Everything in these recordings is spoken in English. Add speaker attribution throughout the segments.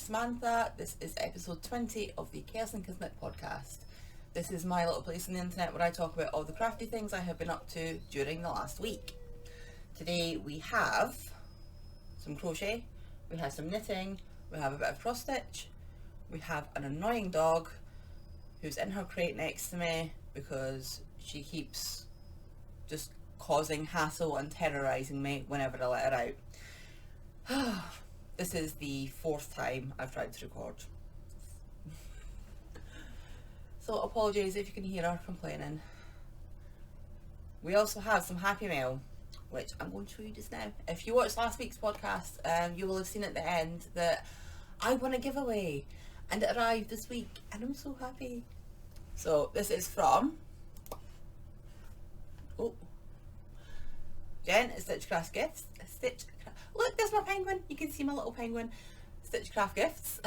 Speaker 1: Samantha. This is episode 20 of the Khaos and Kismet podcast. This is my little place on the internet where I talk about all the crafty things I have been up to during the last week. Today we have some crochet, we have some knitting, we have a bit of cross stitch, we have an annoying dog who's in her crate next to me because she keeps just causing hassle and terrorising me whenever I let her out. This is the 4th time I've tried to record. So apologies if you can hear her complaining. We also have some happy mail, which I'm going to show you just now. If you watched last week's podcast, you will have seen at the end that I won a giveaway and it arrived this week and I'm so happy. So this is from Jen at Stitchcraft Gifts. Look, there's my penguin. You can see my little penguin. Stitchcraft Gifts.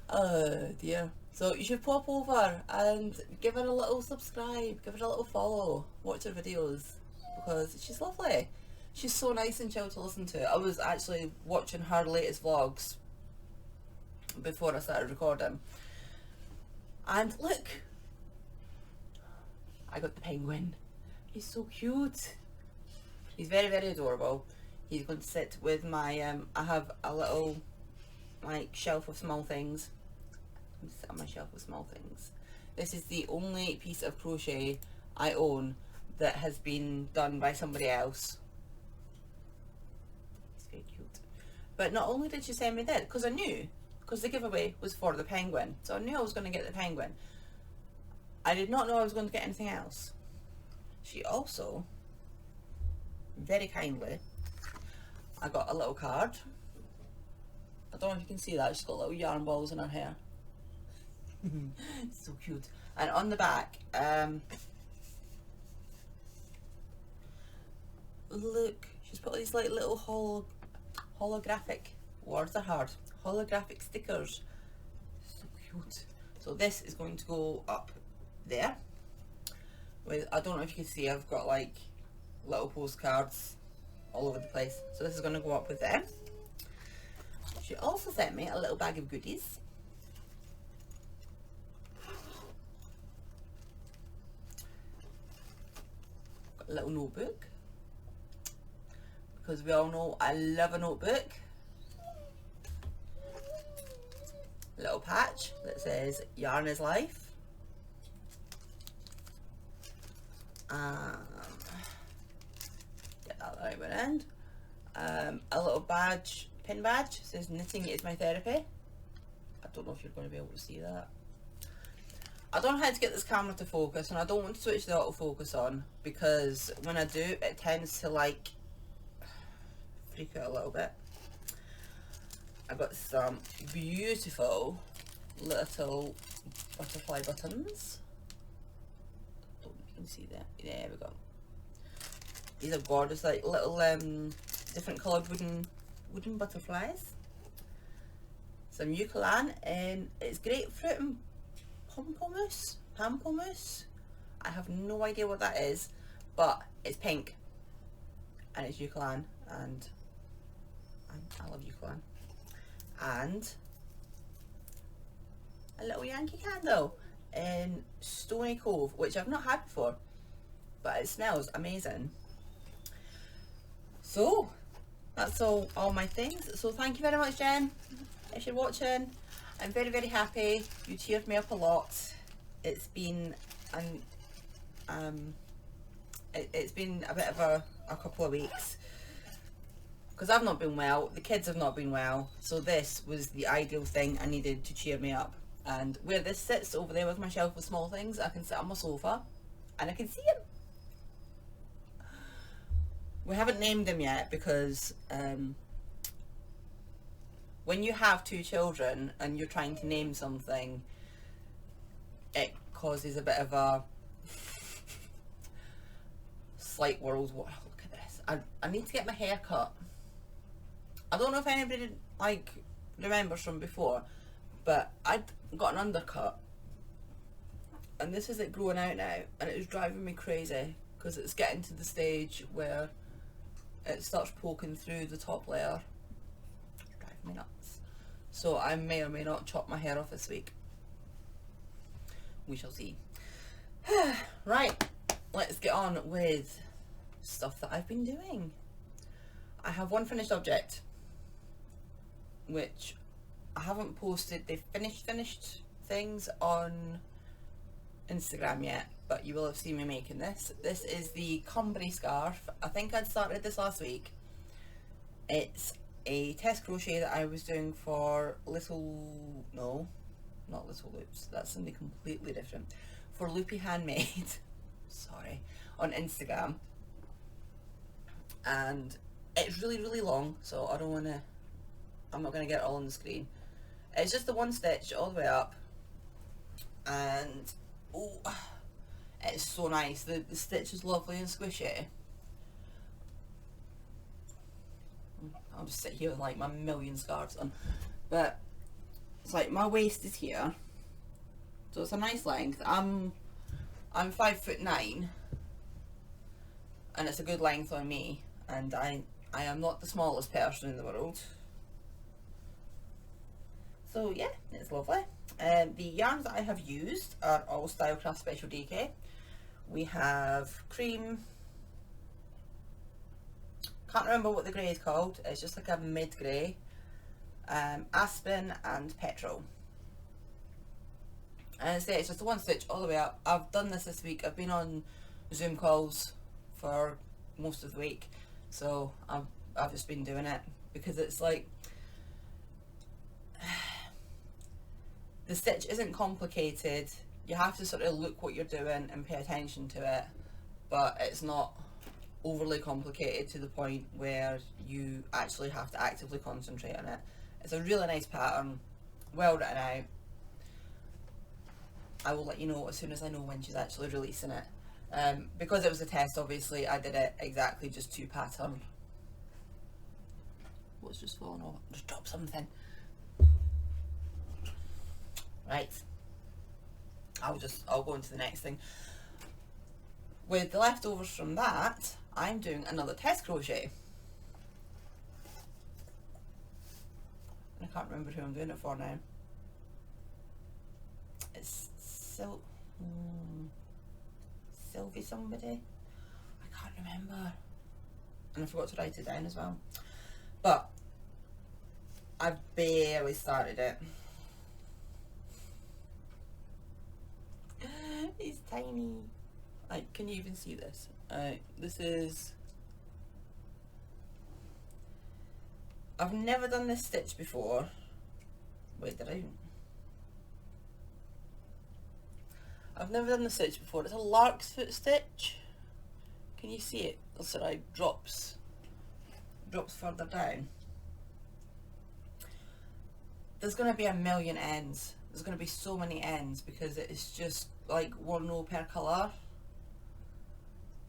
Speaker 1: Oh dear. So you should pop over and give her a little subscribe, give her a little follow, watch her videos because she's lovely. She's so nice and chill to listen to. I was actually watching her latest vlogs before I started recording. And look, I got the penguin. He's so cute. He's very, very adorable. He's going to sit with my, I have a little, like, shelf of small things. I'm sit on my shelf of small things. This is the only piece of crochet I own that has been done by somebody else. He's very cute. But not only did she send me that, because I knew, because the giveaway was for the penguin. So I knew I was going to get the penguin. I did not know I was going to get anything else. She also, very kindly, I got a little card. I don't know if you can see that, she's got little yarn balls in her hair. So cute. And on the back, look, she's put these like little holographic, words are hard, holographic stickers. So cute. So this is going to go up there with, I don't know if you can see, I've got like little postcards all over the place. So this is going to go up with them. She also sent me a little bag of goodies. Got a little notebook, because we all know I love a notebook. A little patch that says Yarn is life. Get that right one end. A little badge, pin badge, says knitting is my therapy. I don't know if you're going to be able to see that. I don't know how to get this camera to focus, and I don't want to switch the autofocus on because when I do, it tends to like freak out a little bit. I got some beautiful little butterfly buttons. I don't know if you can see that. There we go. These are gorgeous, like little different coloured wooden butterflies. Some eucalyptus, and it's grapefruit and pamplemousse. I have no idea what that is, but it's pink and it's eucalyptus, and I love eucalyptus. And a little Yankee candle in Stony Cove, which I've not had before, but it smells amazing. So that's all my things. So thank you very much, Jen, if you're watching. I'm very, very happy. You cheered me up a lot. It's been it's been a bit of a couple of weeks because I've not been well, the kids have not been well, so this was the ideal thing I needed to cheer me up. And where this sits over there with my shelf of small things, I can sit on my sofa and I can see him. We haven't named him yet because when you have 2 children and you're trying to name something, it causes a bit of a slight world war. Look at this. I need to get my hair cut. I don't know if anybody like remembers from before, but I'd got an undercut and this is it growing out now, and it was driving me crazy because it's getting to the stage where it starts poking through the top layer me nuts. So I may or may not chop my hair off this week. We shall see. Right, let's get on with stuff that I've been doing. I have one finished object, which I haven't posted the finished things on Instagram yet, but you will have seen me making this. This is the Cumbery scarf. I think I'd started this last week. It's a test crochet that I was doing for not Little Loops, that's something completely different, for Loopy Handmade sorry, on Instagram, and it's really long, so I'm not going to get it all on the screen. It's just the one stitch all the way up, and oh, it's so nice. The stitch is lovely and squishy. I'll just sit here with like my million scarves on, but it's like my waist is here, so it's a nice length. I'm 5'9", and it's a good length on me, and I am not the smallest person in the world. So yeah, it's lovely. The yarns that I have used are all Stylecraft Special DK. We have cream, can't remember what the grey is called, it's just like a mid grey, aspen and petrol. And it's just a one stitch all the way up. I've done this week. I've been on Zoom calls for most of the week, so I've just been doing it because it's like the stitch isn't complicated. You have to sort of look what you're doing and pay attention to it, but it's not overly complicated to the point where you actually have to actively concentrate on it. It's a really nice pattern, well written out. I will let you know as soon as I know when she's actually releasing it. Because it was a test, obviously I did it exactly just to pattern. What's just fallen off? Just drop something. Right, I'll go into the next thing. With the leftovers from that, I'm doing another test crochet. I can't remember who I'm doing it for now. It's Sylvie somebody. I can't remember. And I forgot to write it down as well. But I've barely started it. It's tiny. Like, can you even see this? This is... I've never done this stitch before. Wait, did I? I've never done the stitch before. It's a lark's foot stitch. Can you see it? Oh, sorry, drops further down. There's going to be a million ends. There's going to be so many ends because it's just like one row per colour.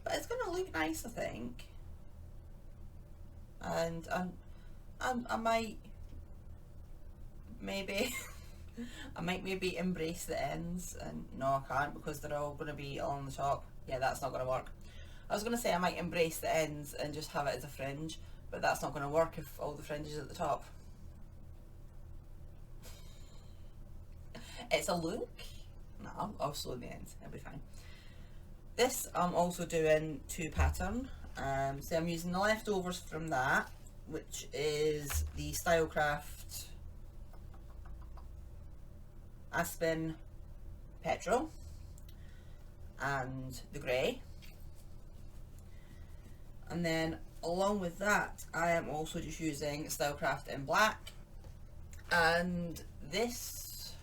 Speaker 1: But it's going to look nice, I think. And I might maybe I might maybe embrace the ends, and no, I can't because they're all going to be on the top. Yeah, that's not going to work. I was going to say I might embrace the ends and just have it as a fringe, but that's not going to work if all the fringe is at the top. It's a look. No, I'll sew the ends, it'll be fine. This I'm also doing to pattern. So I'm using the leftovers from that, which is the Stylecraft Aspen Petrol and the grey, and then along with that I am also just using Stylecraft in black and this,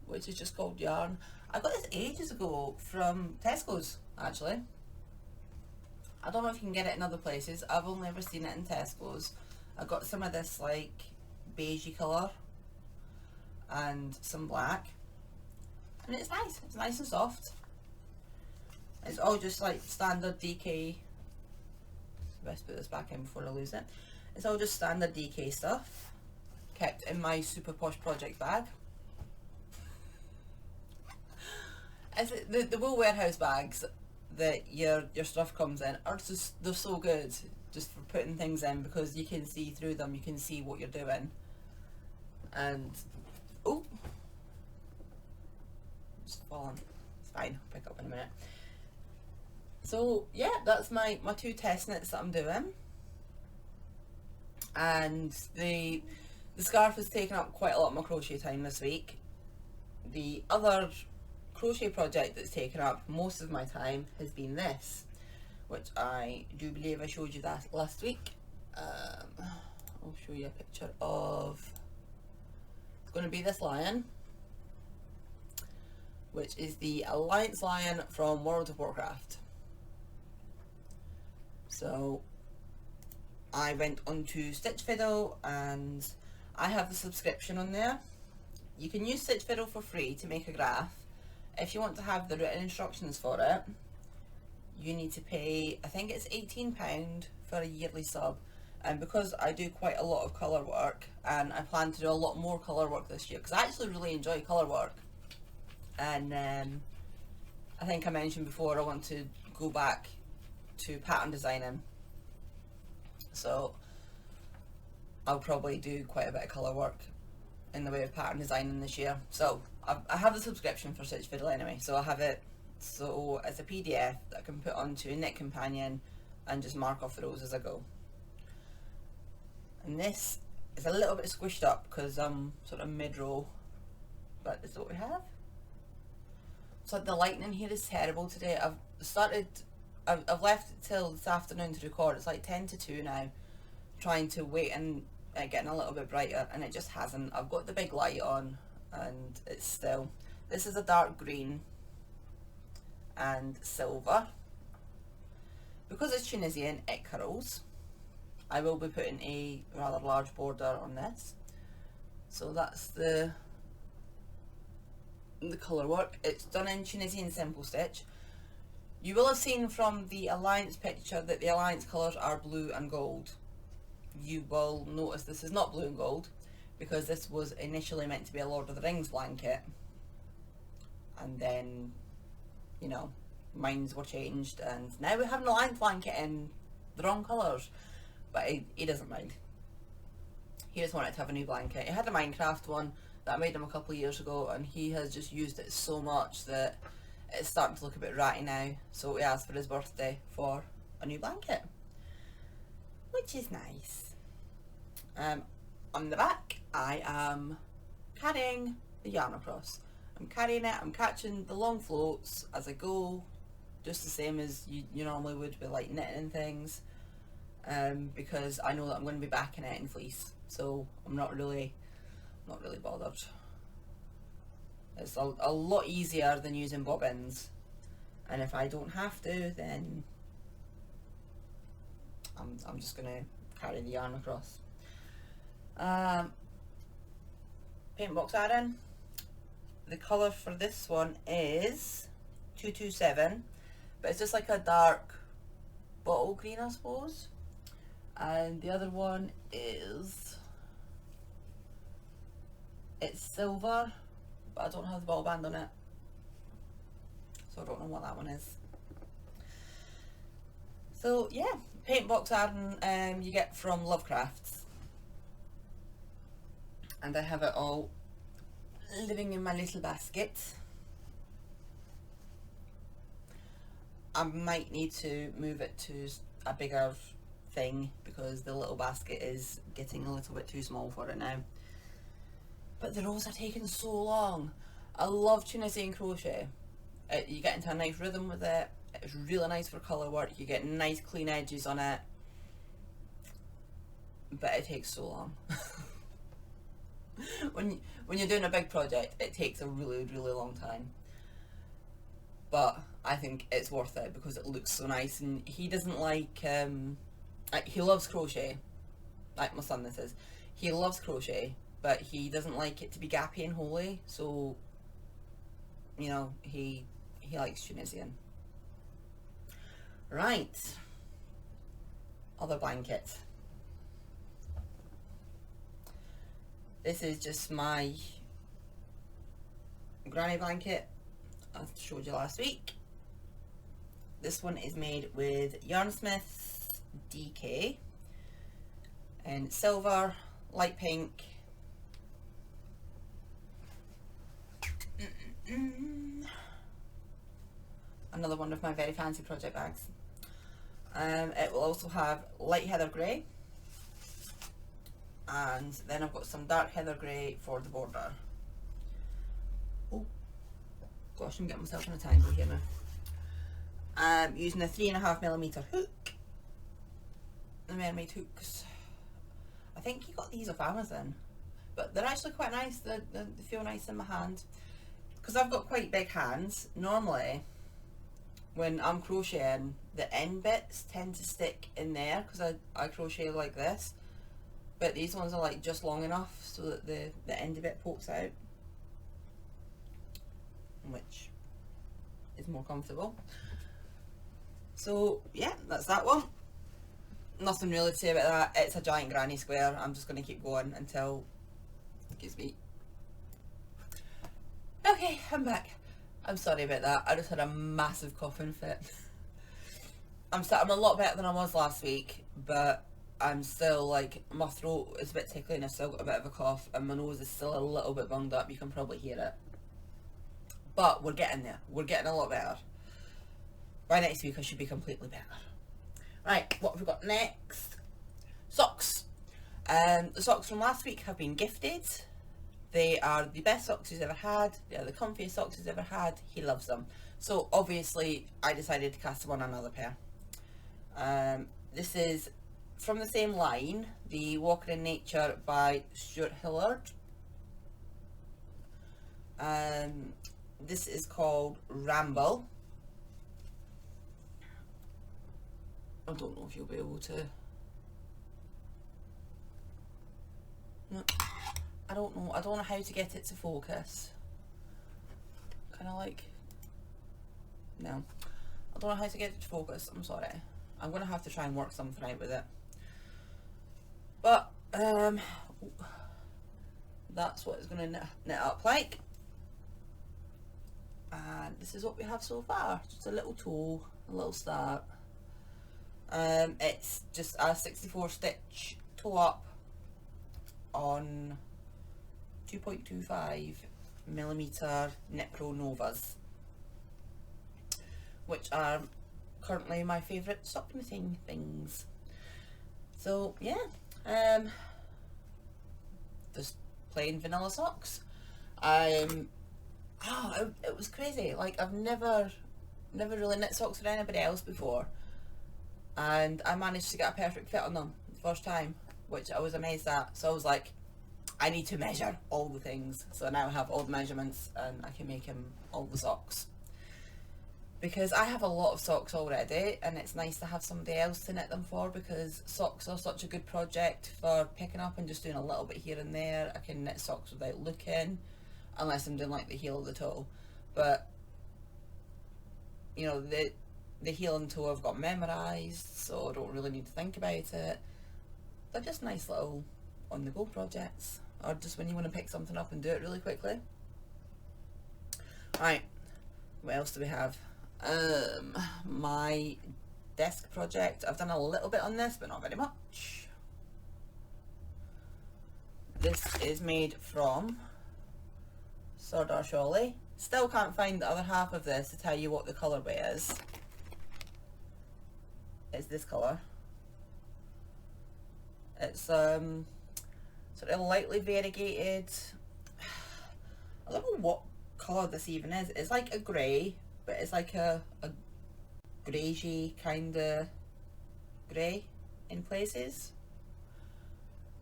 Speaker 1: which is just called Yarn. I got this ages ago from Tesco's actually. I don't know if you can get it in other places. I've only ever seen it in Tesco's. I got some of this like beigey colour and some black, and it's nice and soft. It's all just like standard DK. Best put this back in before I lose it. It's all just standard DK stuff kept in my super posh project bag. As the wool warehouse bags that your stuff comes in are just, they're so good. just for putting things in, because you can see through them, you can see what you're doing. And oh, it's fallen. It's fine, I'll pick up in a minute. So yeah, that's my two test knits that I'm doing. And the scarf has taken up quite a lot of my crochet time this week. The other crochet project that's taken up most of my time has been this, which I do believe I showed you that last week. I'll show you a picture of, it's going to be this lion, which is the Alliance lion from World of Warcraft. So I went onto Stitch Fiddle and I have the subscription on there. You can use Stitch Fiddle for free to make a graph. If you want to have the written instructions for it, you need to pay, I think it's £18 for a yearly sub. And because I do quite a lot of colour work, and I plan to do a lot more colour work this year, because I actually really enjoy colour work. And I think I mentioned before I want to go back to pattern designing. So I'll probably do quite a bit of colour work in the way of pattern designing this year. So I have the subscription for Stitch Fiddle anyway, so I have it, so it's a PDF that I can put onto a Knit Companion and just mark off the rows as I go. And this is a little bit squished up because I'm sort of mid-row, but this is what we have. So the lighting in here is terrible today. I've left it till this afternoon to record. It's like 10 to 2 now, trying to wait and getting a little bit brighter, and it just hasn't. I've got the big light on and it's still, this is a dark green and silver. Because it's Tunisian, it curls. I will be putting a rather large border on this. So that's the colour work. It's done in Tunisian simple stitch. You will have seen from the Alliance picture that the Alliance colours are blue and gold. You will notice this is not blue and gold, because this was initially meant to be a Lord of the Rings blanket, and then, you know, minds were changed and now we have an Alliance blanket in the wrong colours. But he doesn't mind. He just wanted to have a new blanket. He had a Minecraft one that I made him a couple of years ago, and he has just used it so much that it's starting to look a bit ratty now. So he asked for his birthday for a new blanket, which is nice. On the back, I am carrying the yarn across. I'm carrying it, I'm catching the long floats as I go, just the same as you normally would with like knitting and things. Because I know that I'm going to be backing it in fleece, so I'm not really bothered. It's a lot easier than using bobbins, and if I don't have to, then I'm just going to carry the yarn across. Paint box iron. The colour for this one is 227, but it's just like a dark bottle green, I suppose. And the other one is, it's silver, but I don't have the bottle band on it, so I don't know what that one is. So yeah, paint box iron you get from Lovecrafts, and I have it all living in my little basket. I might need to move it to a bigger thing because the little basket is getting a little bit too small for it now. But the rows are taking so long. I love Tunisian crochet. You get into a nice rhythm with it. It's really nice for colour work. You get nice clean edges on it. But it takes so long. When you're doing a big project, it takes a really long time. But I think it's worth it because it looks so nice, and he doesn't like he loves crochet, like my son this is. He loves crochet, but he doesn't like it to be gappy and holy, so, you know, he likes Tunisian. Right, other blanket. This is just my granny blanket I showed you last week. This one is made with Yarnsmith's DK in silver, light pink, another one of my very fancy project bags. It will also have light heather grey, and then I've got some dark heather grey for the border. Oh gosh, I'm getting myself in a tangle here now. I'm using a 3.5mm hook, the mermaid hooks. I think you got these off Amazon, but they're actually quite nice. They feel nice in my hand because I've got quite big hands. Normally when I'm crocheting, the end bits tend to stick in there because I crochet like this, but these ones are like just long enough so that the end bit pokes out, which is more comfortable. So yeah, that's that one. Nothing really to say about that. It's a giant granny square. I'm just going to keep going until it gives me. Okay, I'm back. I'm sorry about that. I just had a massive coughing fit. I'm a lot better than I was last week, but I'm still like, my throat is a bit tickly and I've still got a bit of a cough, and my nose is still a little bit bunged up. You can probably hear it. But we're getting there. We're getting a lot better. By next week I should be completely better. Right, what have we got next? Socks. The socks from last week have been gifted. They are the best socks he's ever had. They are the comfiest socks he's ever had. He loves them. So obviously I decided to cast them on another pair. This is from the same line, the Walker in Nature by Stuart Hillard. This is called Ramble. I don't know if you'll be able to. No, I don't know. I don't know how to get it to focus. Kind of like. No, I don't know how to get it to focus. I'm sorry. I'm gonna have to try and work something out with it. But that's what it's gonna knit up like. And this is what we have so far. Just a little toe, a little start. It's just a 64 stitch toe up on 2.25mm Knit Pro Novas, which are currently my favourite sock knitting things. So yeah, just plain vanilla socks. It was crazy. Like, I've never really knit socks for anybody else before, and I managed to get a perfect fit on them the first time, which I was amazed at. So I was like, I need to measure all the things. So now I have all the measurements and I can make him all the socks, because I have a lot of socks already, and it's nice to have somebody else to knit them for, because socks are such a good project for picking up and just doing a little bit here and there. I can knit socks without looking, unless I'm doing like the heel of the toe, but you know, the heel and toe I've got memorised, so I don't really need to think about it. They're just nice little on the go projects, or just when you want to pick something up and do it really quickly. Right, what else do we have? My desk project, I've done a little bit on this, but not very much. This is made from LittleDropsofWonderful-Ali. Still can't find the other half of this to tell you what the colourway is. It's this colour. It's sort of lightly variegated. I don't know what colour this even is. It's like a grey, but it's like a greyish kind of grey in places.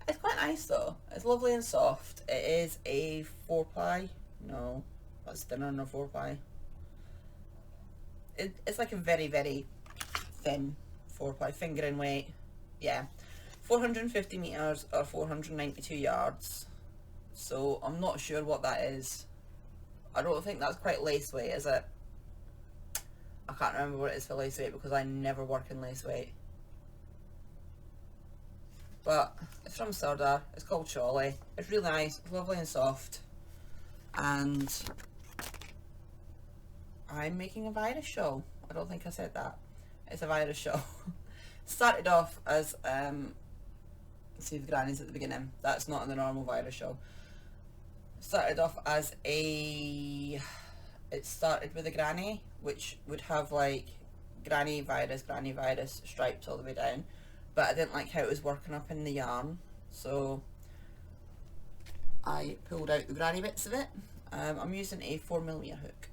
Speaker 1: It's quite nice though. It's lovely and soft. It is a 4-ply. No, that's thinner than a 4-ply. It's like a very, very thin 4-ply, fingering weight. Yeah, 450 meters or 492 yards. So I'm not sure what that is. I don't think that's quite lace weight, is it? I can't remember what it is for lace weight because I never work in lace weight. But it's from Sardar. It's called Shawley. It's really nice, it's lovely and soft. And I'm making a virus shawl. I don't think I said that. It's a virus shawl. Started off as, see the grannies at the beginning, that's not in the normal virus show. Started off as it started with a granny, which would have like granny virus stripes all the way down, but I didn't like how it was working up in the yarn, so I pulled out the granny bits of it. I'm using a 4mm hook.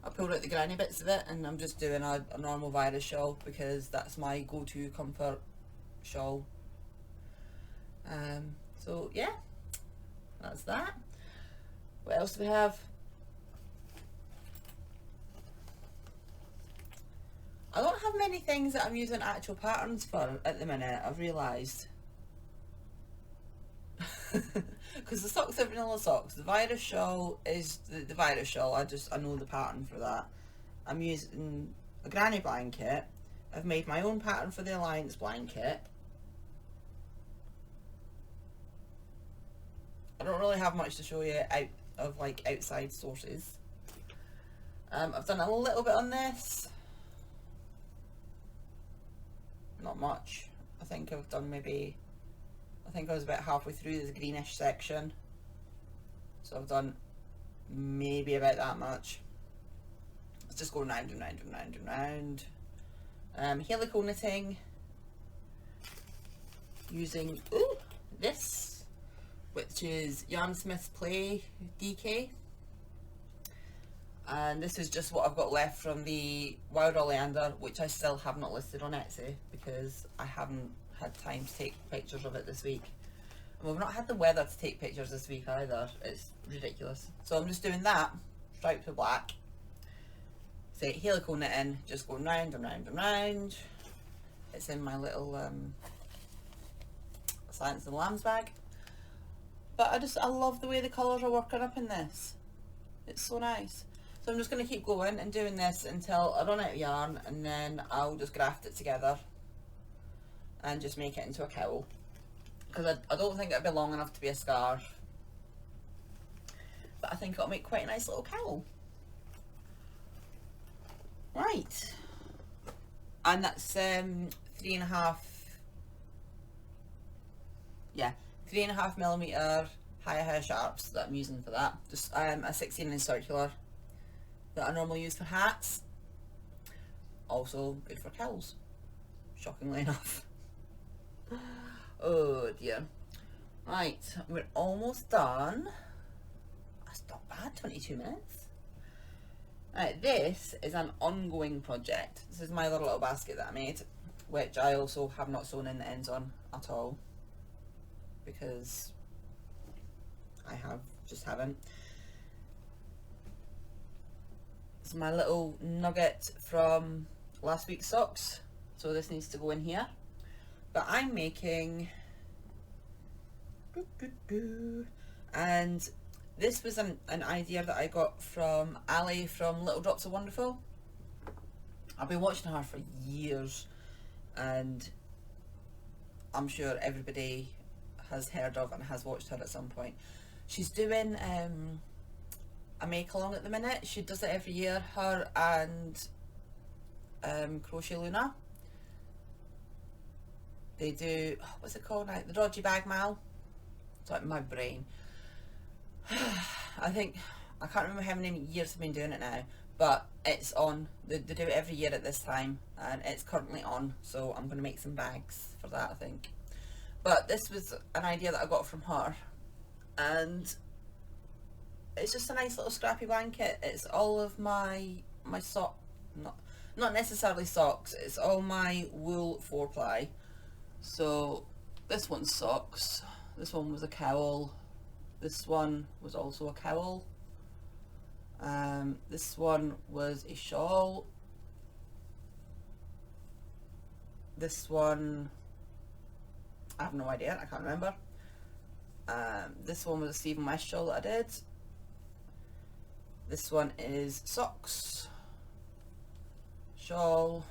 Speaker 1: I pulled out the granny bits of it and I'm just doing a normal virus shawl because that's my go-to comfort shawl. So yeah, that's that. What else do we have? I don't have many things that I'm using actual patterns for at the minute, I've realised. Because the socks are vanilla socks. The virus shawl is the virus shawl. I know the pattern for that. I'm using a granny blanket. I've made my own pattern for the Alliance blanket. I don't really have much to show you out of like outside sources. I've done a little bit on this. Not much. I think I've done maybe, I think I was about halfway through the greenish section, so I've done maybe about that much. Let's just go round and round and round and round. Helical knitting using this, which is Yarn Smith's Play DK, and this is just what I've got left from the Wild Oleander, which I still have not listed on Etsy because I haven't had time to take pictures of it this week, and we've not had the weather to take pictures this week either. It's ridiculous. So I'm just doing that striped with black. Say helical knitting, just going round and round and round. It's in my little Science and Lambs bag, but I love the way the colours are working up in this. It's so nice. So I'm just going to keep going and doing this until I run out of yarn, and then I'll just graft it together and just make it into a cowl, because I don't think it'll be long enough to be a scarf, but I think it'll make quite a nice little cowl. Right, and that's 3.5, yeah, 3.5mm high sharps that I'm using for that. Just a 16-inch circular that I normally use for hats. Also good for cowls, shockingly enough. Oh dear. Right, we're almost done. That's not bad, 22 minutes. Right, this is an ongoing project. This is my little basket that I made, which I also have not sewn in the ends on at all, because I just haven't. It's my little nugget from last week's socks, so this needs to go in here. But I'm making, and this was an idea that I got from Ali from Little Drops of Wonderful. I've been watching her for years, and I'm sure everybody has heard of and has watched her at some point. She's doing a make along at the minute. She does it every year, her and Crochet Luna. They do, what's it called now? The Dodgy Bag Mal. It's like my brain. I think, I can't remember how many years I've been doing it now, but it's on. They do it every year at this time, and it's currently on, so I'm going to make some bags for that, I think. But this was an idea that I got from her, and it's just a nice little scrappy blanket. It's all of my sock, not necessarily socks, it's all my wool 4-ply. So this one's socks, this one was a cowl, this one was also a cowl, this one was a shawl, this one, I have no idea, I can't remember. This one was a Stephen West shawl that I did. This one is socks, shawl,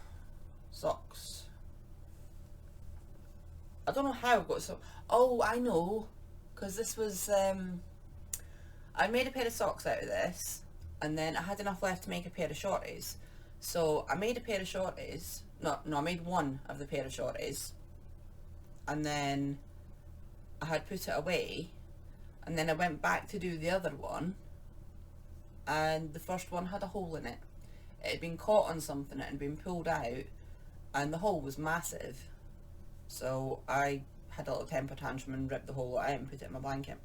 Speaker 1: socks. I don't know how I've got so. Oh, I know, because this was I made a pair of socks out of this, and then I had enough left to make a pair of shorties. So I made a pair of shorties, no, I made one of the pair of shorties, and then I had put it away, and then I went back to do the other one, and the first one had a hole in it. It had been caught on something, it had been pulled out, and the hole was massive. So I had a little temper tantrum and ripped the hole out and put it in my blanket.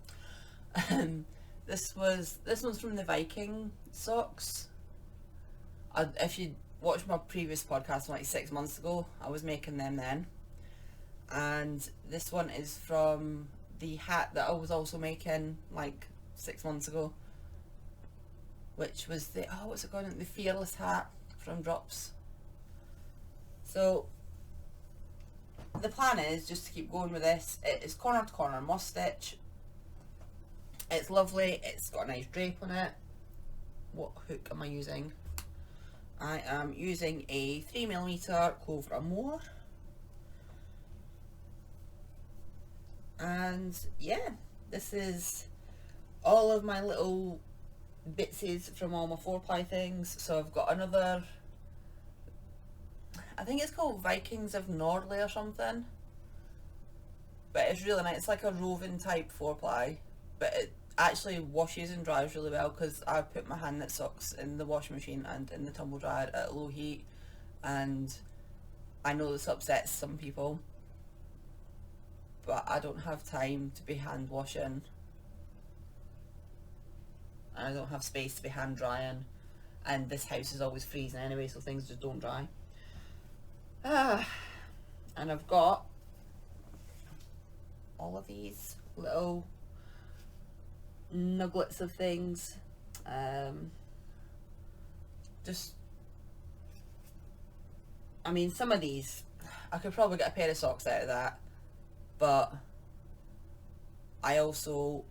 Speaker 1: This one's from the Viking socks. If you watched my previous podcast from like 6 months ago, I was making them then. And this one is from the hat that I was also making like 6 months ago, which was the, oh, what's it called? The Fearless hat from Drops. So the plan is just to keep going with this. It is corner to corner moss stitch. It's lovely. It's got a nice drape on it. What hook am I using? I am using a 3mm Clover Amour. And yeah, this is all of my little bitsies from all my 4-ply things. So I've got another, I think it's called Vikings of Nordley or something, but it's really nice. It's like a roving type 4-ply, but it actually washes and dries really well because I put my hand knit socks in the washing machine and in the tumble dryer at low heat, and I know this upsets some people, but I don't have time to be hand washing, and I don't have space to be hand drying, and this house is always freezing anyway, so things just don't dry. And I've got all of these little nuggets of things. Just, I mean, some of these I could probably get a pair of socks out of that, but I also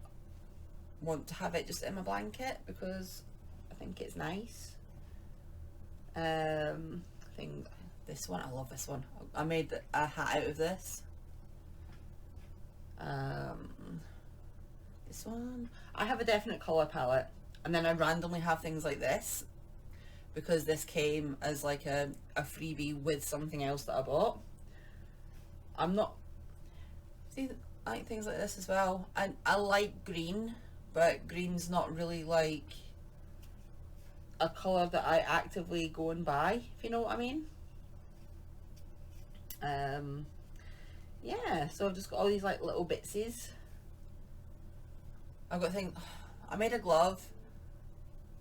Speaker 1: want to have it just in my blanket because I think it's nice. I think this one, I love this one. I made a hat out of this. This one, I have a definite colour palette, and then I randomly have things like this because this came as like a freebie with something else that I bought. I'm not, see, I like things like this as well, and I like green, but green's not really like a colour that I actively go and buy, if you know what I mean. Yeah, so I've just got all these like little bitsies. I've got things, I made a glove,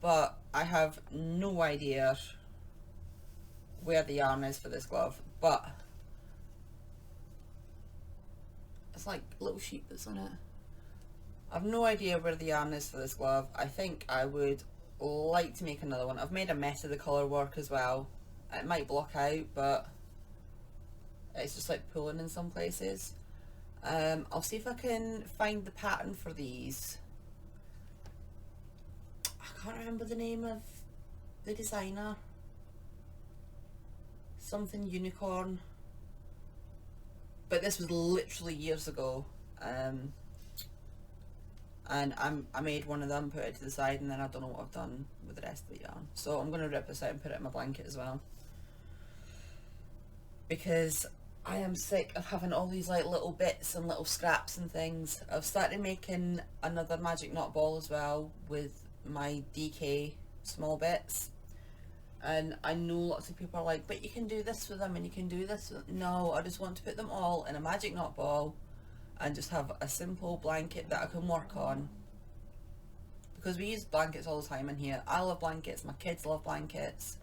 Speaker 1: but I have no idea where the yarn is for this glove, but it's like little sheep that's on it. I've no idea where the yarn is for this glove. I think I would like to make another one. I've made a mess of the colour work as well. It might block out, but it's just like pulling in some places. I'll see if I can find the pattern for these. I can't remember the name of the designer. Something unicorn. But this was literally years ago. And I made one of them, put it to the side, and then I don't know what I've done with the rest of the yarn. So I'm going to rip this out and put it in my blanket as well, because I am sick of having all these like little bits and little scraps and things. I've started making another magic knot ball as well with my DK small bits, and I know lots of people are like, but you can do this with them and you can do this with them. No, I just want to put them all in a magic knot ball and just have a simple blanket that I can work on, because we use blankets all the time in here. I love blankets, my kids love blankets,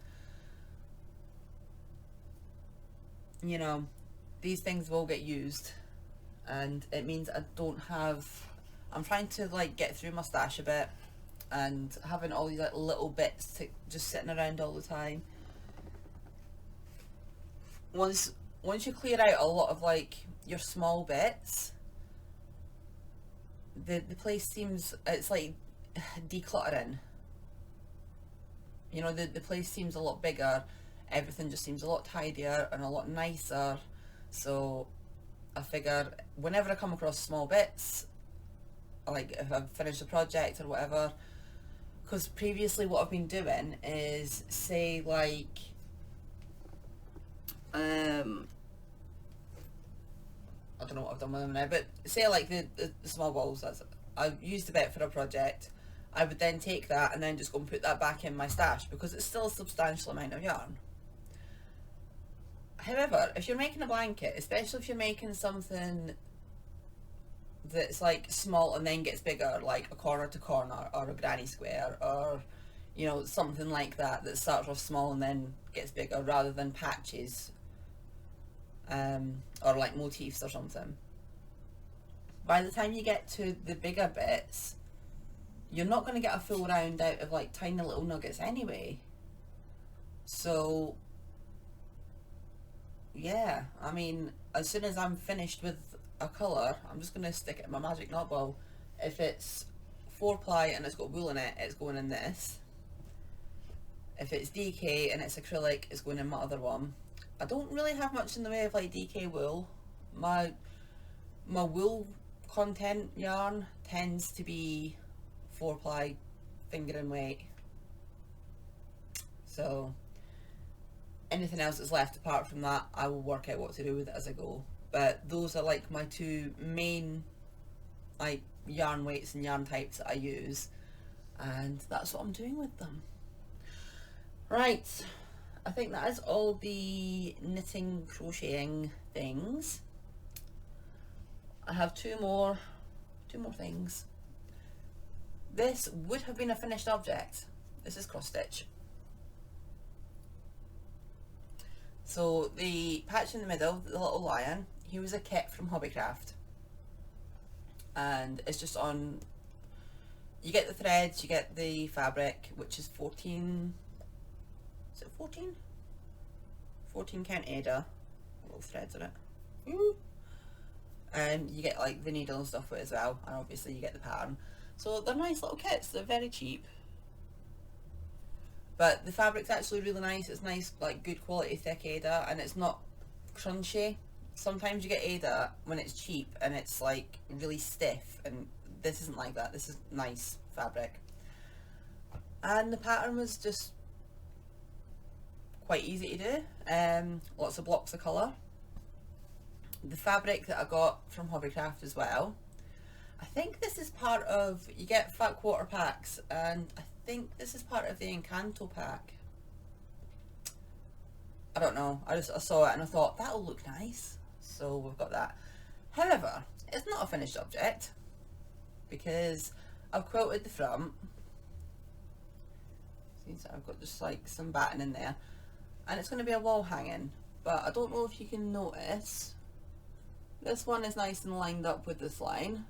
Speaker 1: you know, these things will get used, and it means I don't have, I'm trying to like get through my stash a bit, and having all these like little bits to just sitting around all the time. Once you clear out a lot of like your small bits, the place seems, it's like decluttering, you know, the place seems a lot bigger, everything just seems a lot tidier and a lot nicer. So I figure whenever I come across small bits, like if I've finished a project or whatever, because previously what I've been doing is, say like I don't know what I've done with them now, but say like the small balls, I've used a bit for a project, I would then take that and then just go and put that back in my stash because it's still a substantial amount of yarn. However, if you're making a blanket, especially if you're making something that's like small and then gets bigger, like a corner to corner or a granny square, or you know, something like that that starts off small and then gets bigger, rather than patches, or like motifs or something. By the time you get to the bigger bits, you're not going to get a full round out of like tiny little nuggets anyway. So yeah, I mean, as soon as I'm finished with a colour, I'm just going to stick it in my magic knot ball. If it's 4-ply and it's got wool in it, it's going in this. If it's DK and it's acrylic, it's going in my other one. I don't really have much in the way of like DK wool. My wool content yarn tends to be 4-ply fingering weight. So anything else that's left apart from that, I will work out what to do with it as I go. But those are like my two main like yarn weights and yarn types that I use, and that's what I'm doing with them. Right, I think that is all the knitting, crocheting things. I have two more things. This would have been a finished object. This is cross stitch. So the patch in the middle, the little lion, he was a kit from Hobbycraft, and it's just on, you get the threads, you get the fabric, which is 14, is it 14? 14 count Ada, little threads in it. Ooh. And you get like the needle and stuff with it as well, and obviously you get the pattern. So they're nice little kits, they're very cheap. But the fabric's actually really nice. It's nice, like good quality thick Ada, and it's not crunchy. Sometimes you get Ada when it's cheap and it's like really stiff, and this isn't like that. This is nice fabric. And the pattern was just quite easy to do. Lots of blocks of colour. The fabric that I got from Hobbycraft as well. I think this is part of, you get fat quarter packs, and I think this is part of the Encanto pack. I don't know, I saw it and I thought that'll look nice, so we've got that. However, it's not a finished object because I've quilted the front. So I've got just like some batting in there, and it's going to be a wall hanging, but I don't know if you can notice, this one is nice and lined up with this line.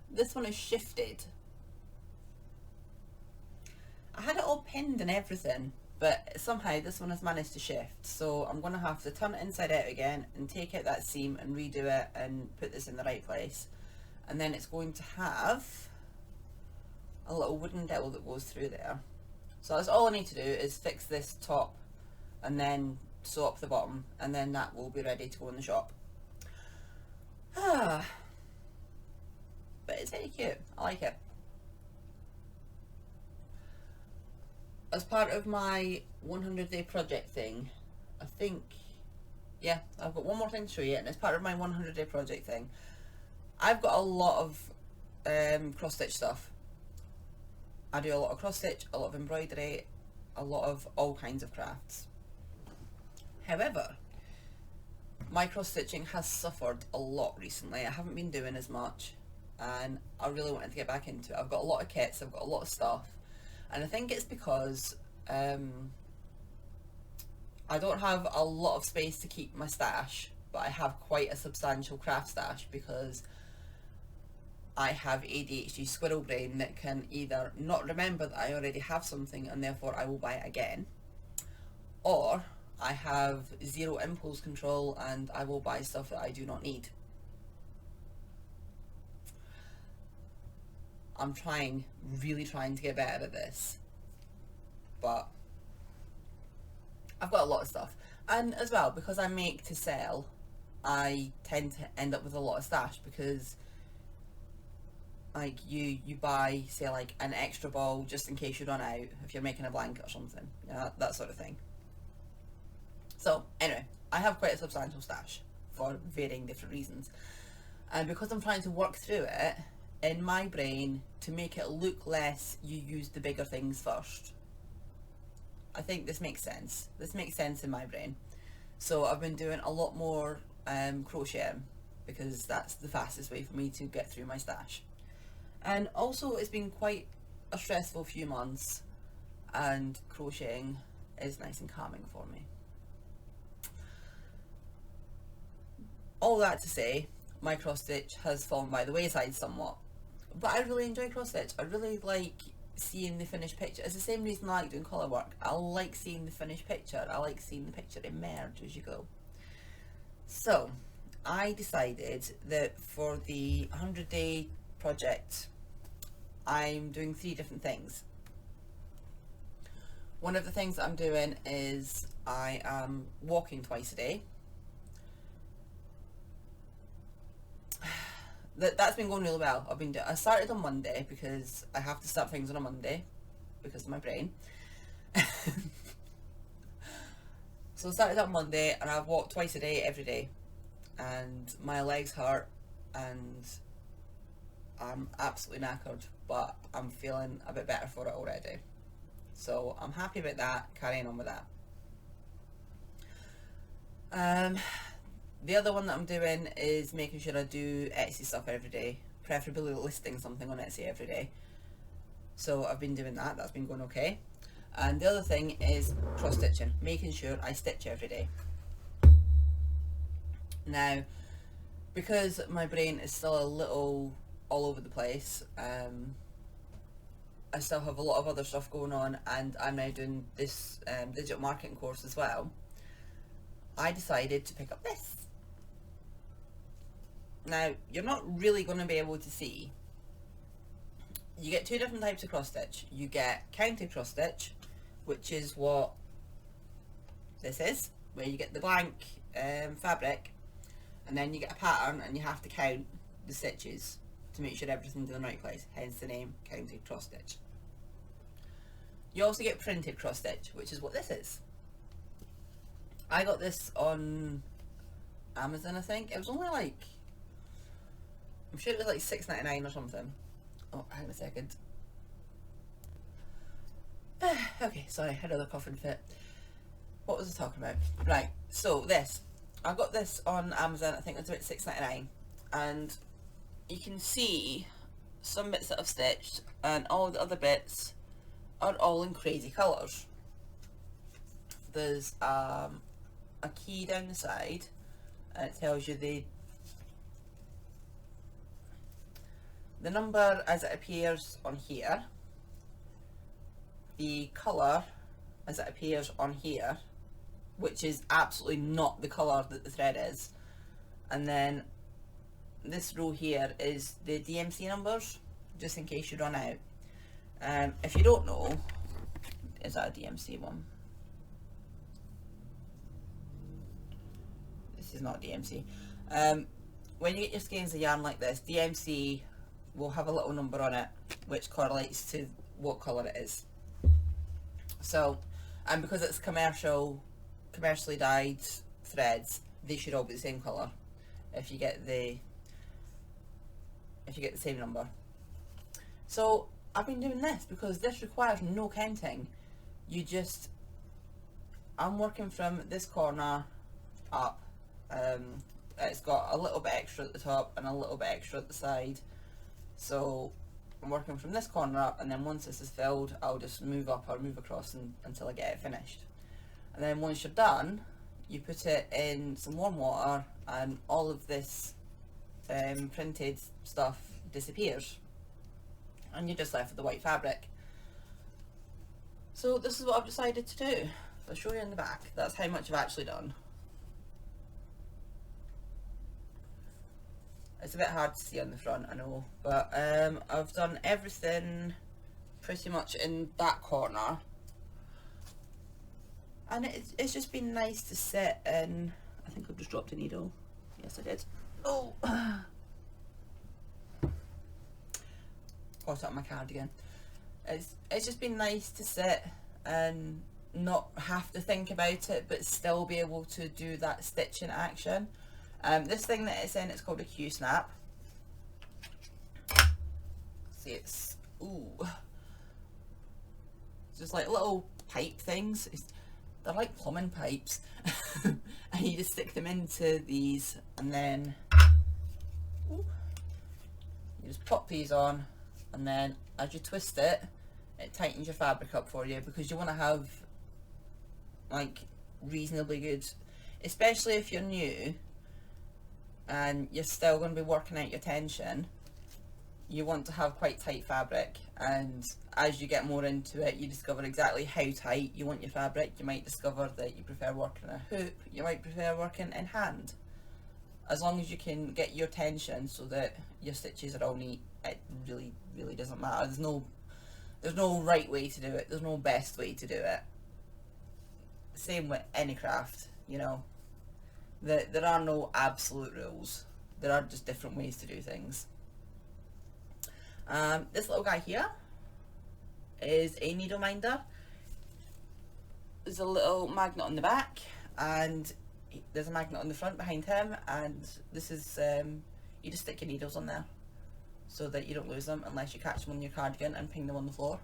Speaker 1: This one is shifted. I had it all pinned and everything, but somehow this one has managed to shift, so I'm going to have to turn it inside out again and take out that seam and redo it and put this in the right place. And then it's going to have a little wooden dowel that goes through there. So that's all I need to do, is fix this top and then sew up the bottom, and then that will be ready to go in the shop. But it's very cute, I like it. As part of my 100-day project thing, I think, yeah, I've got one more thing to show you, and it's part of my 100-day project thing. I've got a lot of cross stitch stuff. I do a lot of cross stitch, a lot of embroidery, a lot of all kinds of crafts. However, my cross stitching has suffered a lot recently. I haven't been doing as much, and I really wanted to get back into it. I've got a lot of kits, I've got a lot of stuff, and I think it's because I don't have a lot of space to keep my stash, but I have quite a substantial craft stash because I have ADHD squirrel brain that can either not remember that I already have something and therefore I will buy it again, or I have zero impulse control and I will buy stuff that I do not need. I'm really trying to get better at this, but I've got a lot of stuff. And as well, because I make to sell, I tend to end up with a lot of stash, because like you buy, say, like an extra ball just in case you run out if you're making a blanket or something, you know, that sort of thing. So anyway, I have quite a substantial stash for varying different reasons. And because I'm trying to work through it, in my brain, to make it look less, you use the bigger things first. I think this makes sense. This makes sense in my brain. So I've been doing a lot more crocheting, because that's the fastest way for me to get through my stash. And also it's been quite a stressful few months, and crocheting is nice and calming for me. All that to say, my cross stitch has fallen by the wayside somewhat, but I really enjoy cross stitch. I really like seeing the finished picture. It's the same reason I like doing colour work. I like seeing the finished picture. I like seeing the picture emerge as you go. So I decided that for the 100-day project, I'm doing 3 different things. One of the things that I'm doing is I am walking twice a day. That's been going really well. I started on Monday because I have to start things on a Monday because of my brain. So I started on Monday and I've walked twice a day every day, and my legs hurt and I'm absolutely knackered, but I'm feeling a bit better for it already. So I'm happy about that, carrying on with that. The other one that I'm doing is making sure I do Etsy stuff every day, preferably listing something on Etsy every day. So I've been doing that, that's been going okay. And the other thing is cross stitching, making sure I stitch every day. Now, because my brain is still a little all over the place, I still have a lot of other stuff going on, and I'm now doing this digital marketing course as well. I decided to pick up this. Now, you're not really going to be able to see. You get 2 different types of cross stitch. You get counted cross stitch, which is what this is, where you get the blank fabric, and then you get a pattern and you have to count the stitches to make sure everything's in the right place, hence the name counted cross stitch. You also get printed cross stitch, which is what this is. I got this on Amazon, I think. It was only like, I'm sure it was like $6.99 or something. Oh, hang on a second. Okay, sorry, I had another coughing fit. What was I talking about? Right, so this. I got this on Amazon, I think it was about $6.99. And you can see some bits that I've stitched, and all the other bits are all in crazy colours. There's a key down the side, and it tells you the number as it appears on here, the colour as it appears on here, which is absolutely not the colour that the thread is, and then this row here is the DMC numbers, just in case you run out. If you don't know, is that a DMC one? This is not DMC. When you get your skeins of yarn like this, DMC will have a little number on it which correlates to what colour it is. So, and because it's commercially dyed threads, they should all be the same colour if you get the same number. So I've been doing this because this requires no counting. I'm working from this corner up. It's got a little bit extra at the top and a little bit extra at the side. So I'm working from this corner up, and then once this is filled, I'll just move up or move across until I get it finished. And then once you're done, you put it in some warm water, and all of this printed stuff disappears, and you're just left with the white fabric. So this is what I've decided to do. I'll show you in the back. That's how much I've actually done. It's a bit hard to see on the front, I know, but I've done everything pretty much in that corner, and it's just been nice to sit in. I think I've just dropped a needle. Yes, I did. Oh, caught up my cardigan. It's just been nice to sit and not have to think about it, but still be able to do that stitching action. This thing that it's in, it's called a Q snap. See, it's just like little pipe things. They're like plumbing pipes. And you just stick them into these, and then you just pop these on, and then as you twist it, it tightens your fabric up for you, because you want to have like reasonably good, especially if you're new and you're still going to be working out your tension, you want to have quite tight fabric. And as you get more into it, you discover exactly how tight you want your fabric. You might discover that you prefer working a hoop, you might prefer working in hand. As long as you can get your tension so that your stitches are all neat, it really doesn't matter. There's no right way to do it, there's no best way to do it. Same with any craft, you know. There are no absolute rules, there are just different ways to do things. This little guy here is a needle minder. There's a little magnet on the back, and there's a magnet on the front behind him, and this is, you just stick your needles on there so that you don't lose them unless you catch them on your cardigan and ping them on the floor.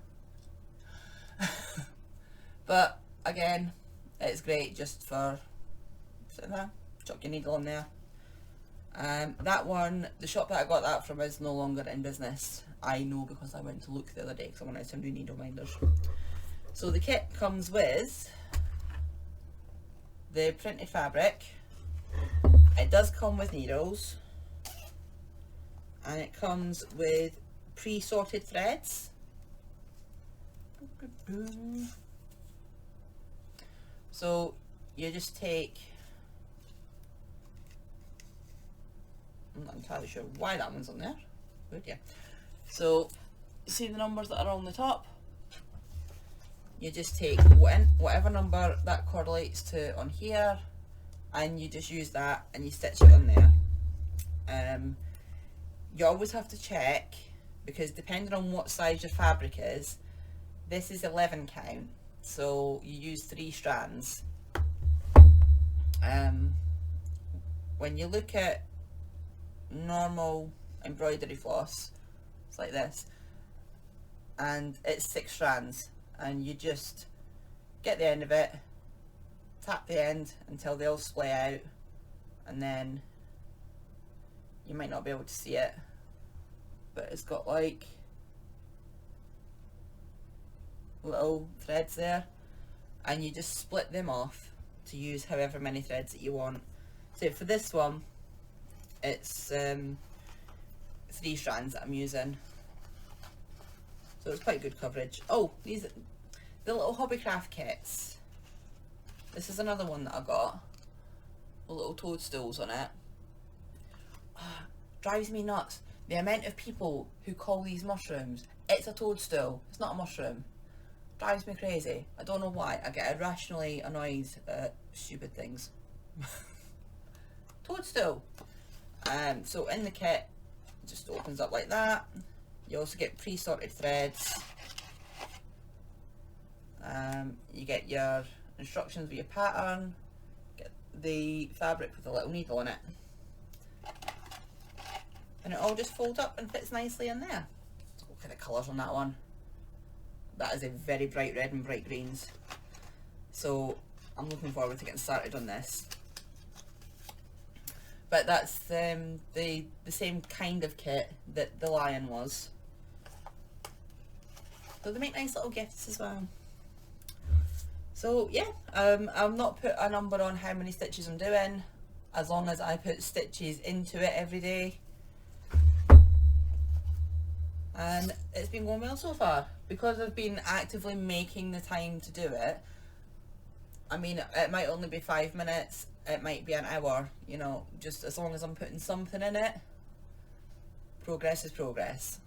Speaker 1: But again, it's great just for sitting there, chuck your needle on there. That one, the shop that I got that from is no longer in business. I know because I went to look the other day because I wanted some new needle minders. So the kit comes with the printed fabric. It does come with needles, and it comes with pre-sorted threads. So you just take, I'm not entirely sure why that one's on there, but yeah. So see the numbers that are on the top? You just take whatever number that correlates to on here, and you just use that and you stitch it on there. You always have to check, because depending on what size your fabric is, this is 11 count, so you use 3 strands. When you look at normal embroidery floss, it's like this, and it's 6 strands, and you just get the end of it, tap the end until they all splay out, and then you might not be able to see it, but it's got like little threads there, and you just split them off to use however many threads that you want. So for this one, it's 3 strands that I'm using, so it's quite good coverage. Oh, these, the little Hobbycraft kits. This is another one that I got, with little toadstools on it. Drives me nuts, the amount of people who call these mushrooms. It's a toadstool, it's not a mushroom. Drives me crazy. I don't know why. I get irrationally annoyed at stupid things. Toadstool. So in the kit, it just opens up like that. You also get pre-sorted threads. You get your instructions with your pattern. Get the fabric with a little needle in it. And it all just folds up and fits nicely in there. Look at the colours on that one. That is a very bright red and bright greens. So I'm looking forward to getting started on this. But that's the same kind of kit that the lion was. So they make nice little gifts as well. So yeah, I'll not put a number on how many stitches I'm doing, as long as I put stitches into it every day. And it's been going well so far, because I've been actively making the time to do it. I mean, it might only be 5 minutes, it might be an hour, you know, just as long as I'm putting something in it, progress is progress.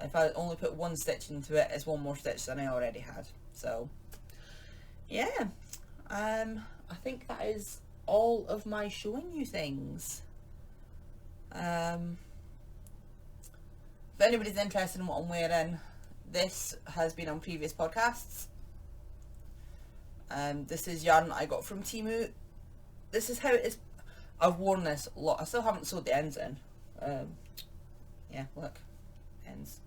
Speaker 1: If I only put 1 stitch into it, it's 1 more stitch than I already had. So yeah, I think that is all of my showing you things. If anybody's interested in what I'm wearing, this has been on previous podcasts. This is yarn I got from Temu. This is how it is. I've worn this a lot. I still haven't sewed the ends in. Yeah, look, ends.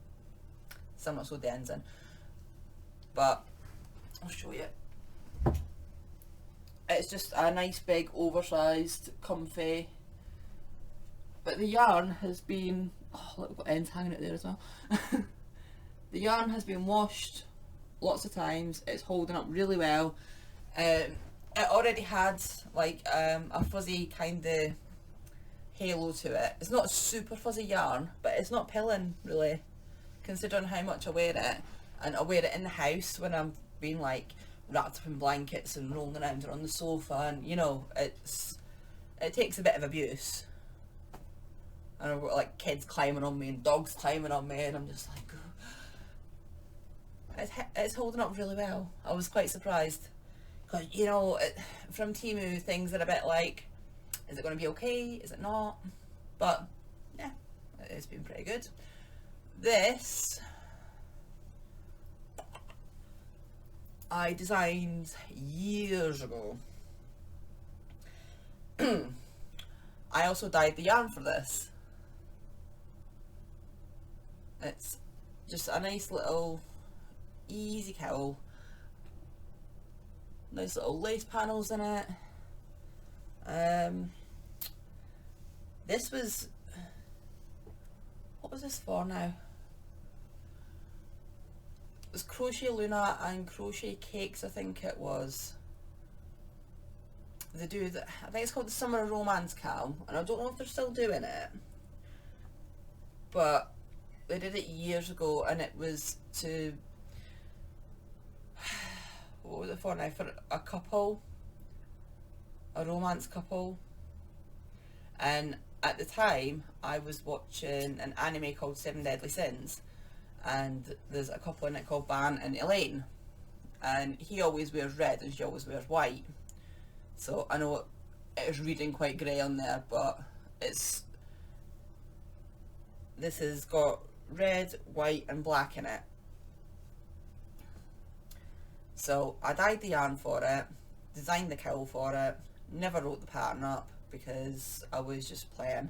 Speaker 1: Still not sewed the ends in, but I'll show you. It's just a nice big oversized comfy, but the yarn has been, oh look, we've got ends hanging out there as well. The yarn has been washed lots of times. It's holding up really well. It already had like a fuzzy kind of halo to it. It's not a super fuzzy yarn, but it's not pilling really, considering how much I wear it. And I wear it in the house when I'm being like wrapped up in blankets and rolling around on the sofa, and you know, it takes a bit of abuse. And I've got like kids climbing on me and dogs climbing on me, and I'm just like, it's holding up really well. I was quite surprised, because you know, from Temu things are a bit like, is it going to be okay, is it not? But yeah, it's been pretty good. This I designed years ago. I also dyed the yarn for this. It's just a nice little easy cowl. Nice little lace panels in it. This was, what was this for now? It was Crochet Luna and Crochet Cakes, I think it was. They do that, I think it's called the Summer Romance cowl, and I don't know if they're still doing it, but they did it years ago, and it was to, what was it for now? For a couple, a romance couple. And at the time I was watching an anime called Seven Deadly Sins, and there's a couple in it called Ban and Elaine, and he always wears red and she always wears white. So I know it was reading quite grey on there, but this has got red, white and black in it. So I dyed the yarn for it, designed the cowl for it, never wrote the pattern up because I was just playing,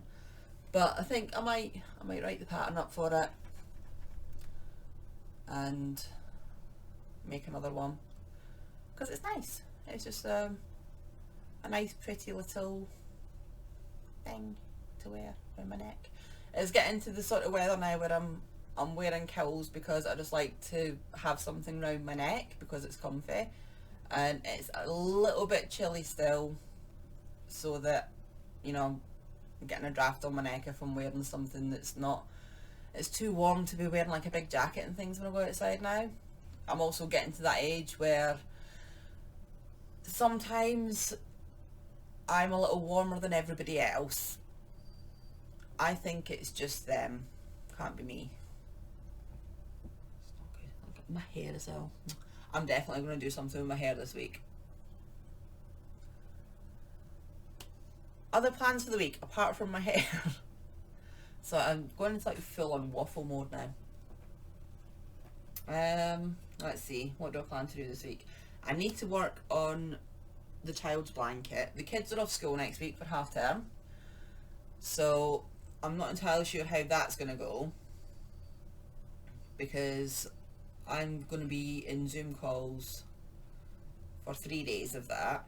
Speaker 1: but I think I might write the pattern up for it and make another one, because it's nice. It's just a nice pretty little thing to wear around my neck. It's getting to the sort of weather now where I'm wearing cowls because I just like to have something around my neck because it's comfy, and it's a little bit chilly still, so that, you know, I'm getting a draft on my neck if I'm wearing something that's not, it's too warm to be wearing like a big jacket and things when I go outside now. I'm also getting to that age where sometimes I'm a little warmer than everybody else. I think it's just them, can't be me. Okay, look at my hair as well. I'm definitely going to do something with my hair this week. Other plans for the week apart from my hair. So I'm going into like full on waffle mode now. Let's see, what do I plan to do this week? I need to work on the child's blanket. The kids are off school next week for half term, so I'm not entirely sure how that's going to go, because I'm going to be in Zoom calls for 3 days of that.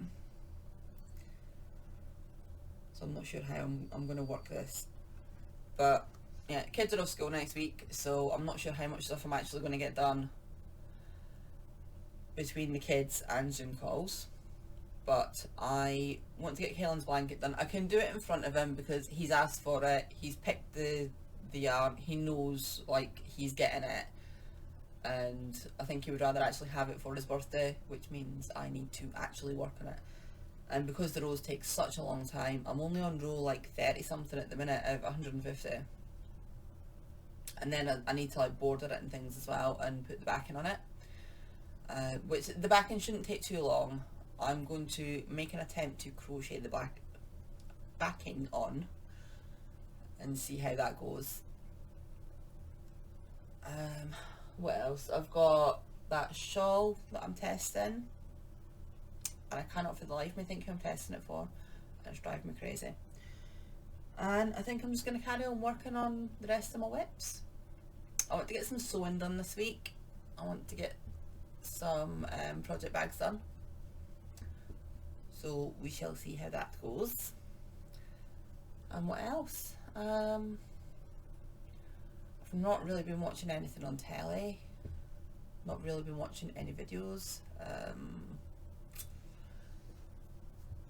Speaker 1: So I'm not sure how I'm going to work this. But yeah, kids are off school next week, so I'm not sure how much stuff I'm actually going to get done between the kids and Zoom calls. But I want to get Kaelin's blanket done. I can do it in front of him because he's asked for it. He's picked the yarn. He knows like he's getting it. And I think he would rather actually have it for his birthday, which means I need to actually work on it. And because the rows take such a long time, I'm only on row like 30 something at the minute out of 150. And then I need to like border it and things as well and put the backing on it. Which the backing shouldn't take too long. I'm going to make an attempt to crochet the backing on and see how that goes. What else? I've got that shawl that I'm testing. and I cannot for the life of me think who I'm testing it for, and it's driving me crazy. And I think I'm just going to carry on working on the rest of my whips. I want to get some sewing done this week. I want to get some project bags done. So we shall see how that goes. And what else? I've not really been watching anything on telly. Not really been watching any videos.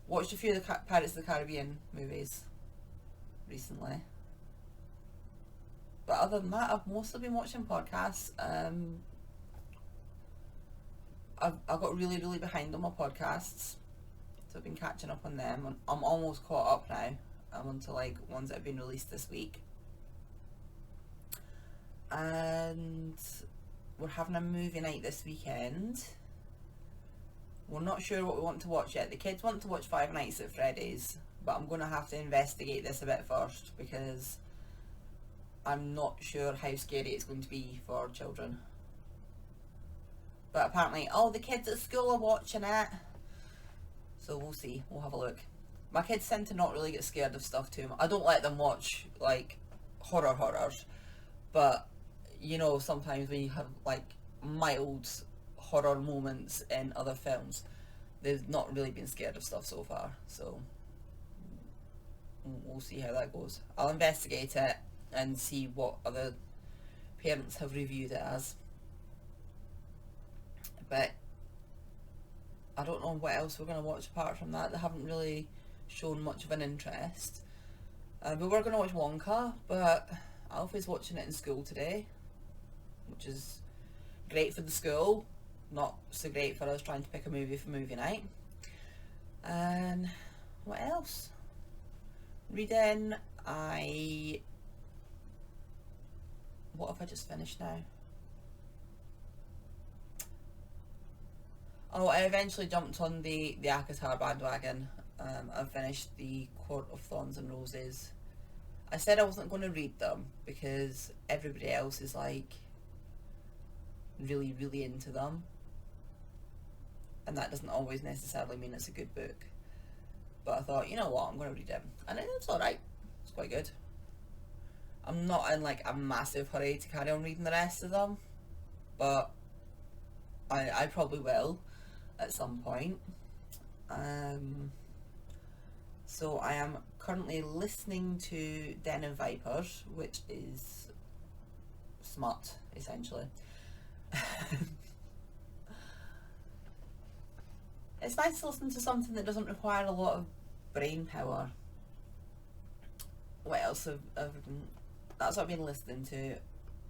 Speaker 1: Watched a few of the Pirates of the Caribbean movies recently. But other than that, I've mostly been watching podcasts. I got really behind on my podcasts, so I've been catching up on them. I'm almost caught up now. I'm onto like ones that have been released this week. And we're having a movie night this weekend. We're not sure what we want to watch yet. The kids want to watch Five Nights at Freddy's, but I'm going to have to investigate this a bit first because I'm not sure how scary it's going to be for children. But apparently all the kids at school are watching it, so we'll see. We'll have a look. My kids tend to not really get scared of stuff too much. I don't let them watch like horrors, but you know, sometimes when you have like mild horror moments in other films, they've not really been scared of stuff so far, so we'll see how that goes. I'll investigate it and see what other parents have reviewed it as. But I don't know what else we're going to watch apart from that. They haven't really shown much of an interest. We were going to watch Wonka, but Alfie's watching it in school today, which is great for the school, not so great for us trying to pick a movie for movie night. And what else? Reading, what have I just finished now? Oh, I eventually jumped on the ACOTAR bandwagon. I finished the Court of Thorns and Roses. I said I wasn't going to read them because everybody else is like really into them, and that doesn't always necessarily mean it's a good book. But I thought, you know what, I'm going to read it, and it's alright. It's quite good. I'm not in like a massive hurry to carry on reading the rest of them, but I probably will at some point. So I am currently listening to Den of Vipers, which is smut, essentially. It's nice to listen to something that doesn't require a lot of brain power. What else that's what I've been listening to.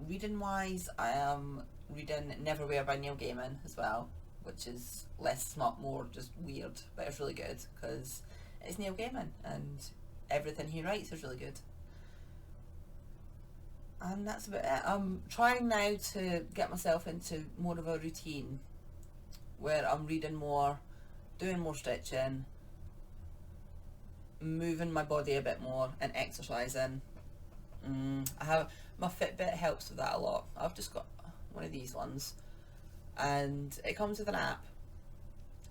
Speaker 1: Reading wise, I am reading Neverwhere by Neil Gaiman as well, which is less smut, more just weird, but it's really good because it's Neil Gaiman and everything he writes is really good. And that's about it. I'm trying now to get myself into more of a routine where I'm reading more, doing more stitching, moving my body a bit more and exercising. I have my Fitbit helps with that a lot. I've just got one of these ones and it comes with an app,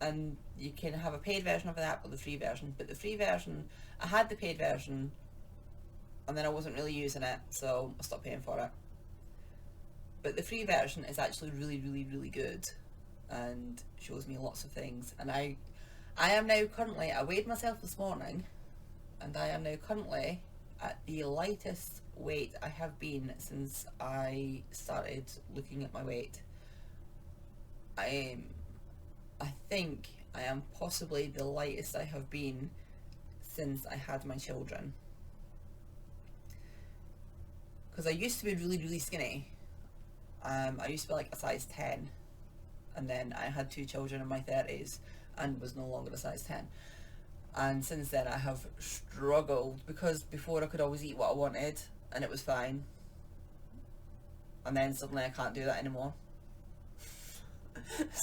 Speaker 1: and you can have a paid version of the app or the free version. But the free version, I had the paid version and then I wasn't really using it, so I stopped paying for it. But the free version is actually really good and shows me lots of things. And I am now currently, I weighed myself this morning, and I am now currently at the lightest weight I have been since I started looking at my weight. I think I am possibly the lightest I have been since I had my children. Because I used to be really skinny. I used to be like a size 10, and then I had 2 children in my 30s and was no longer a size 10. And since then I have struggled, because before I could always eat what I wanted and it was fine, and then suddenly I can't do that anymore.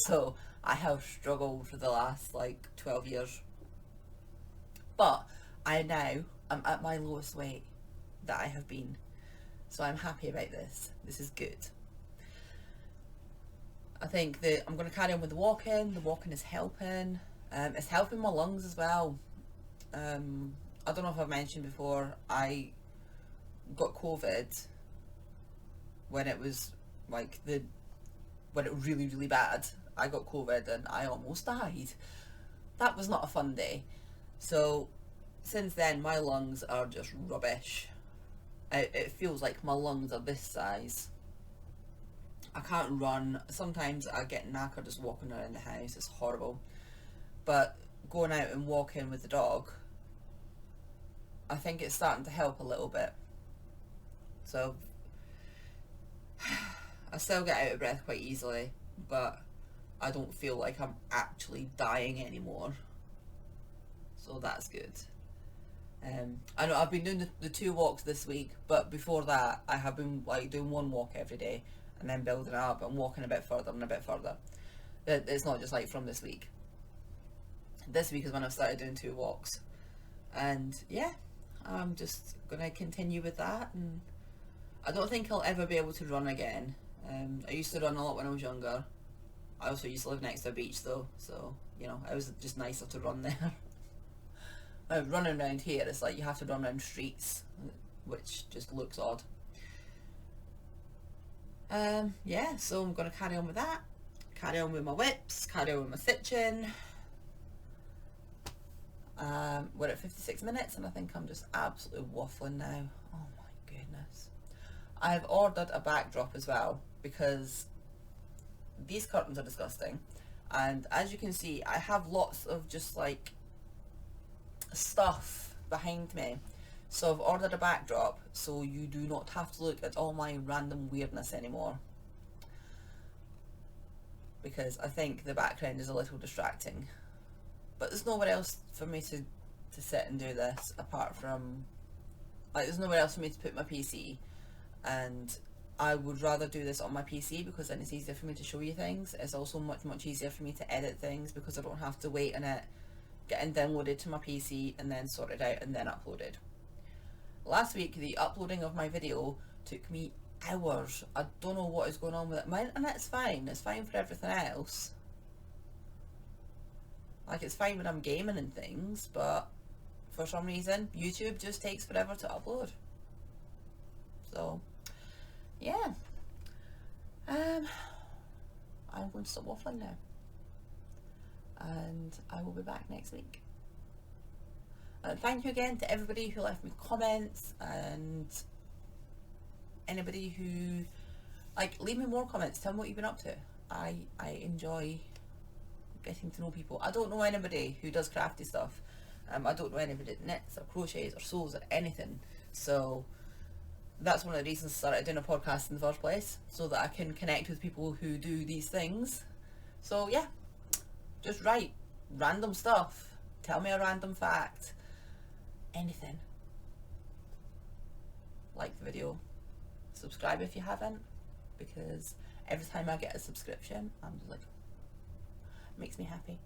Speaker 1: So I have struggled for the last like 12 years. But I'm at my lowest weight that I have been. So I'm happy about this. This is good. I think that I'm going to carry on with the walking. The walking is helping. It's helping my lungs as well. I don't know if I've mentioned before, I got COVID when it was like when it was really, really bad. I got COVID and I almost died. That was not a fun day. So since then, my lungs are just rubbish. It feels like my lungs are this size. I can't run. Sometimes I get knackered just walking around the house. It's horrible. But going out and walking with the dog, I think it's starting to help a little bit. So I still get out of breath quite easily, but I don't feel like I'm actually dying anymore. So that's good. I know I've been doing the 2 walks this week, but before that I have been like doing 1 walk every day and then building up and walking a bit further and a bit further. It's not just like from this week. This week is when I've started doing 2 walks, and yeah, I'm just gonna continue with that. And I don't think I'll ever be able to run again. I used to run a lot when I was younger. I also used to live next to a beach though, so you know, it was just nicer to run there. Running around here, it's like you have to run around streets, which just looks odd. Yeah, so I'm going to carry on with that. Carry on with my whips, carry on with my stitching. We're at 56 minutes and I think I'm just absolutely waffling now. Oh my goodness. I've ordered a backdrop as well because these curtains are disgusting. And as you can see, I have lots of just like stuff behind me, so I've ordered a backdrop so you do not have to look at all my random weirdness anymore, because I think the background is a little distracting. But there's nowhere else for me to sit and do this apart from, like, there's nowhere else for me to put my PC, and I would rather do this on my PC because then it's easier for me to show you things. It's also much easier for me to edit things because I don't have to wait on it getting downloaded to my PC and then sorted out and then uploaded. Last week the uploading of my video took me hours. I don't know what is going on with it. My internet's fine. It's fine for everything else. Like, it's fine when I'm gaming and things, but for some reason YouTube just takes forever to upload. So yeah, I'm going to stop waffling now, and I will be back next week. Thank you again to everybody who left me comments, and anybody who, like, leave me more comments, tell me what you've been up to. I enjoy getting to know people. I don't know anybody who does crafty stuff. I don't know anybody that knits or crochets or sews or anything, so that's one of the reasons I started doing a podcast in the first place, so that I can connect with people who do these things. So yeah, just write random stuff, tell me a random fact, anything. Like the video, subscribe if you haven't, because every time I get a subscription I'm just like, it makes me happy.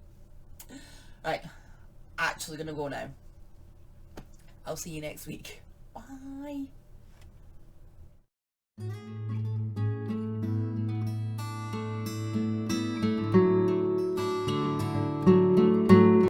Speaker 1: Right, actually gonna go now. I'll see you next week. Bye.